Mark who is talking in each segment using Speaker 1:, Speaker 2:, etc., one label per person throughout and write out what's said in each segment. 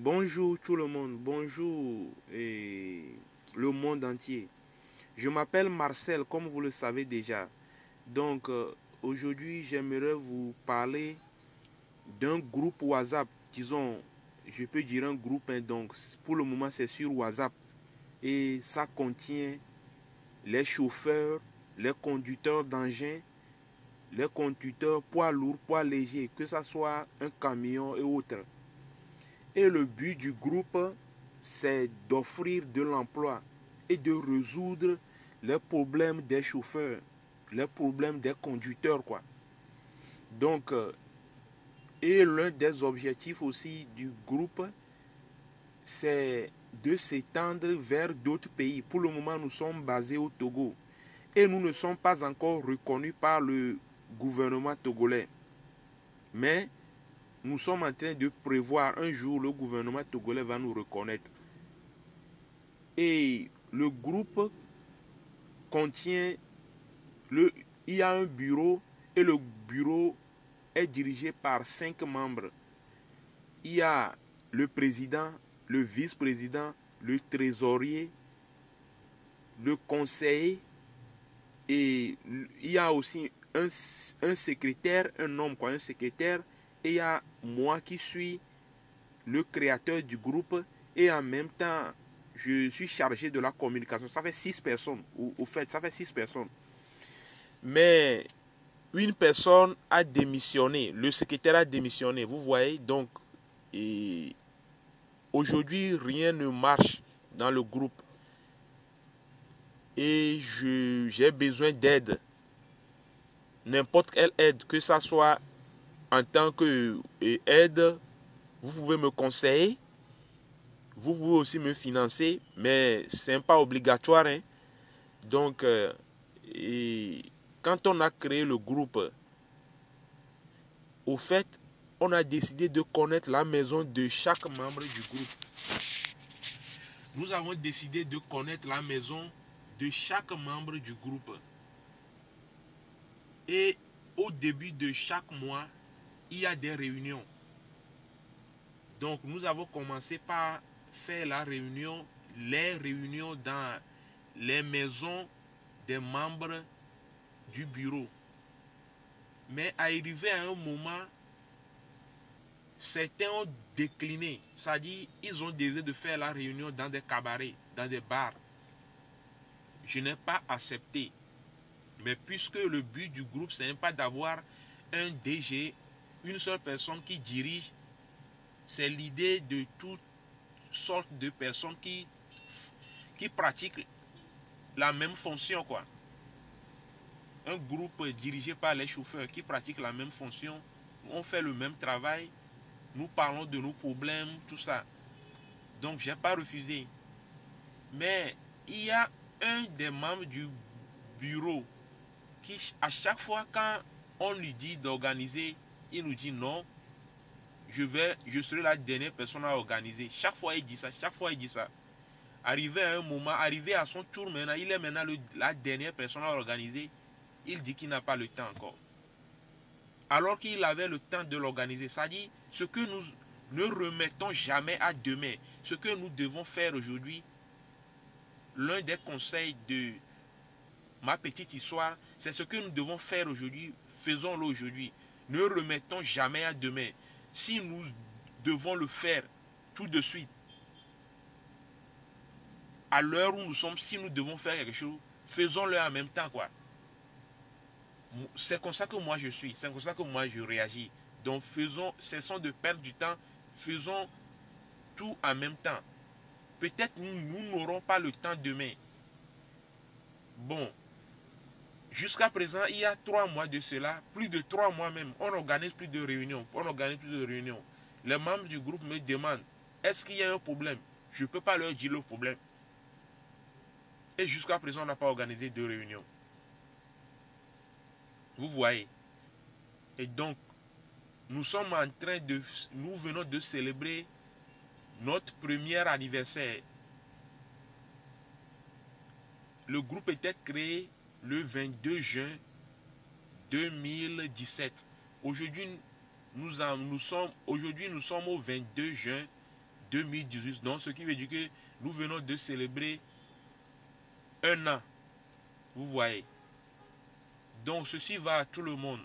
Speaker 1: Bonjour tout le monde, bonjour le monde entier. Je m'appelle Marcel, comme vous le savez déjà. Donc aujourd'hui, j'aimerais vous parler d'un groupe WhatsApp. Disons, je peux dire un groupe, hein, donc pour le moment c'est sur WhatsApp. Et ça contient les chauffeurs, les conducteurs d'engins, les conducteurs poids lourds, poids légers, que ce soit un camion et autres. Et le but du groupe, c'est d'offrir de l'emploi et de résoudre les problèmes des chauffeurs, les problèmes des conducteurs, quoi. Donc, et l'un des objectifs aussi du groupe, c'est de s'étendre vers d'autres pays. Pour le moment, nous sommes basés au Togo et nous ne sommes pas encore reconnus par le gouvernement togolais. Mais nous sommes en train de prévoir un jour le gouvernement togolais va nous reconnaître. Et le groupe contient, il y a un bureau et le bureau est dirigé par 5 membres. Il y a le président, le vice-président, le trésorier, le conseiller et il y a aussi un secrétaire, un homme quoi, un secrétaire, et il y a moi qui suis le créateur du groupe et en même temps je suis chargé de la communication. Ça fait 6 personnes. Au fait, ça fait 6 personnes. Mais une personne a démissionné. Le secrétaire a démissionné. Vous voyez, donc aujourd'hui, rien ne marche dans le groupe. Et j'ai besoin d'aide. N'importe quelle aide, que ça soit en tant que aide, vous pouvez me conseiller. Vous pouvez aussi me financer, mais ce n'est pas obligatoire. Hein. Donc, quand on a créé le groupe, au fait, on a décidé de connaître la maison de chaque membre du groupe. Nous avons décidé de connaître la maison de chaque membre du groupe. Et au début de chaque mois, il y a des réunions. Donc, nous avons commencé par faire les réunions dans les maisons des membres du bureau. Mais arrivé à un moment, certains ont décliné. C'est-à-dire, ils ont décidé de faire la réunion dans des cabarets, dans des bars. Je n'ai pas accepté. Mais puisque le but du groupe, ce n'est pas d'avoir un DG, une seule personne qui dirige, c'est l'idée de toutes sortes de personnes qui pratiquent la même fonction, quoi. Un groupe dirigé par les chauffeurs qui pratiquent la même fonction, on fait le même travail, nous parlons de nos problèmes, tout ça. Donc, je n'ai pas refusé. Mais il y a un des membres du bureau qui, à chaque fois quand on lui dit d'organiser, il nous dit non, je serai la dernière personne à organiser. Chaque fois il dit ça, chaque fois il dit ça. Arrivé à un moment, arrivé à son tour maintenant, il est maintenant la dernière personne à organiser. Il dit qu'il n'a pas le temps encore. Alors qu'il avait le temps de l'organiser. C'est-à-dire, ce que nous ne remettons jamais à demain, ce que nous devons faire aujourd'hui, l'un des conseils de ma petite histoire, c'est ce que nous devons faire aujourd'hui, faisons-le aujourd'hui. Ne remettons jamais à demain. Si nous devons le faire tout de suite, à l'heure où nous sommes, si nous devons faire quelque chose, faisons-le en même temps, quoi. C'est comme ça que moi je suis, c'est comme ça que moi je réagis. Donc cessons de perdre du temps, faisons tout en même temps. Peut-être nous n'aurons pas le temps demain. Bon, jusqu'à présent, il y a 3 mois de cela, plus de 3 mois même, on organise plus de réunions, Les membres du groupe me demandent, est-ce qu'il y a un problème? Je ne peux pas leur dire le problème. Et jusqu'à présent, on n'a pas organisé de réunions. Vous voyez. Et donc, nous venons de célébrer notre premier anniversaire. Le groupe était créé le 22 juin 2017. Aujourd'hui, nous sommes au 22 juin 2018. Donc, ce qui veut dire que nous venons de célébrer un an. Vous voyez. Donc, ceci va à tout le monde.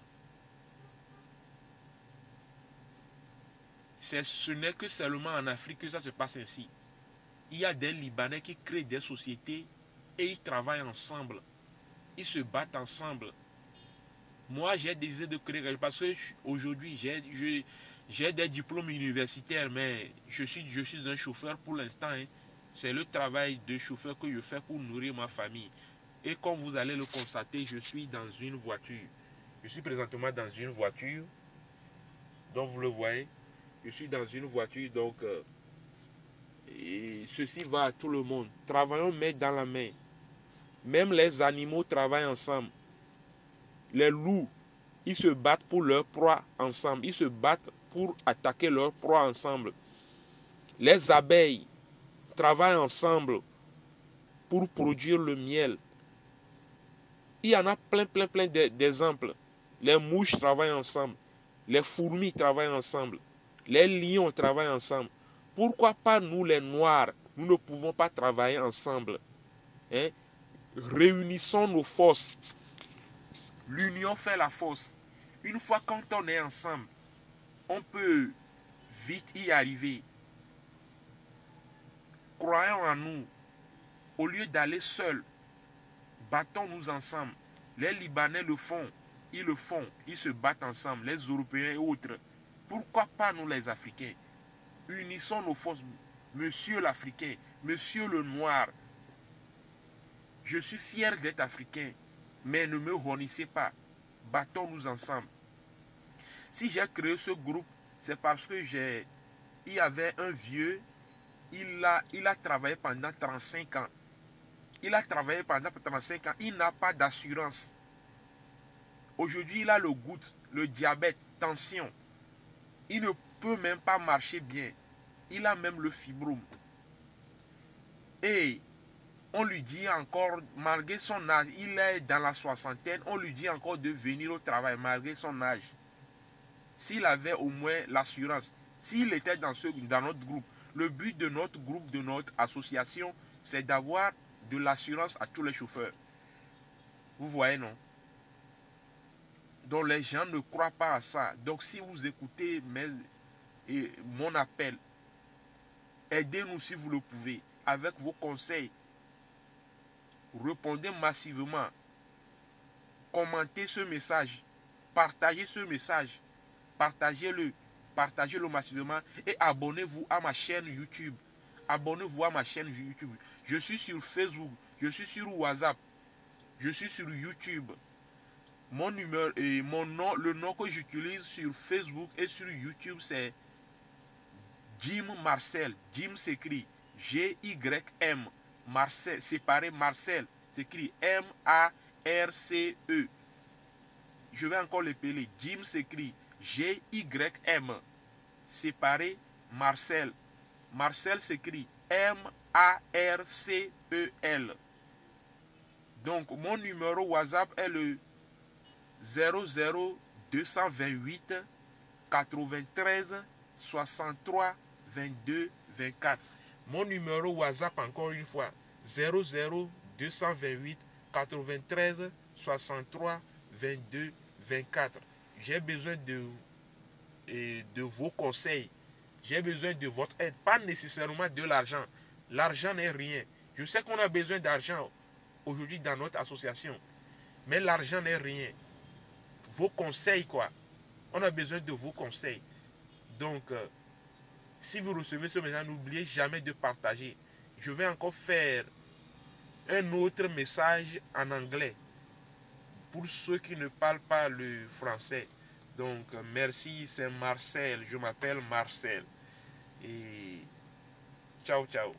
Speaker 1: Ce n'est que seulement en Afrique que ça se passe ainsi. Il y a des Libanais qui créent des sociétés et ils travaillent ensemble. Ils se battent ensemble. Moi, j'ai décidé de créer, parce qu'aujourd'hui, j'ai des diplômes universitaires, mais je suis un chauffeur pour l'instant. Hein. C'est le travail de chauffeur que je fais pour nourrir ma famille. Et comme vous allez le constater, je suis dans une voiture. Je suis présentement dans une voiture. Donc, vous le voyez. Je suis dans une voiture, donc et ceci va à tout le monde. Travaillons main dans la main. Même les animaux travaillent ensemble. Les loups, ils se battent pour leur proie ensemble. Ils se battent pour attaquer leur proie ensemble. Les abeilles travaillent ensemble pour produire le miel. Il y en a plein d'exemples. Les mouches travaillent ensemble. Les fourmis travaillent ensemble. Les lions travaillent ensemble. Pourquoi pas nous les noirs, nous ne pouvons pas travailler ensemble? Hein? Réunissons nos forces. L'union fait la force. Une fois quand on est ensemble, on peut vite y arriver. Croyons en nous. Au lieu d'aller seul, battons-nous ensemble. Les Libanais le font. Ils se battent ensemble. Les Européens et autres. Pourquoi pas nous les Africains? Unissons nos forces. Monsieur l'Africain, monsieur le Noir, je suis fier d'être africain, mais ne me honnissez pas. Battons-nous ensemble. Si j'ai créé ce groupe, c'est parce que il y avait un vieux, il a travaillé pendant 35 ans. Il a travaillé pendant 35 ans, il n'a pas d'assurance. Aujourd'hui, il a le goutte, le diabète, tension. Il ne peut même pas marcher bien. Il a même le fibrome. Et on lui dit encore, malgré son âge, il est dans la soixantaine, on lui dit encore de venir au travail malgré son âge. S'il avait au moins l'assurance, s'il était dans notre groupe, le but de notre groupe, de notre association, c'est d'avoir de l'assurance à tous les chauffeurs. Vous voyez, non? Donc les gens ne croient pas à ça. Donc si vous écoutez mon appel, aidez-nous si vous le pouvez, avec vos conseils. Répondez massivement. Commentez ce message. Partagez ce message. Partagez-le massivement et abonnez-vous à ma chaîne YouTube. Abonnez-vous à ma chaîne YouTube. Je suis sur Facebook, je suis sur WhatsApp, je suis sur YouTube. Mon numéro et mon nom, le nom que j'utilise sur Facebook et sur YouTube, c'est Jim Marcel. Jim s'écrit G-Y-M. Marcel, séparé Marcel, s'écrit M-A-R-C-E. Je vais encore l'épeler. Jim s'écrit G-Y-M. Séparé Marcel. Marcel s'écrit M-A-R-C-E-L. Donc, mon numéro WhatsApp est le 00228 93 63 22 24. Mon numéro WhatsApp, encore une fois, 00228 93 63 22 24. J'ai besoin de vos conseils. J'ai besoin de votre aide. Pas nécessairement de l'argent. L'argent n'est rien. Je sais qu'on a besoin d'argent aujourd'hui dans notre association. Mais l'argent n'est rien. Vos conseils, quoi. On a besoin de vos conseils. Donc, si vous recevez ce message, n'oubliez jamais de partager. Je vais encore faire un autre message en anglais pour ceux qui ne parlent pas le français. Donc, merci, c'est Marcel. Je m'appelle Marcel. Et ciao, ciao.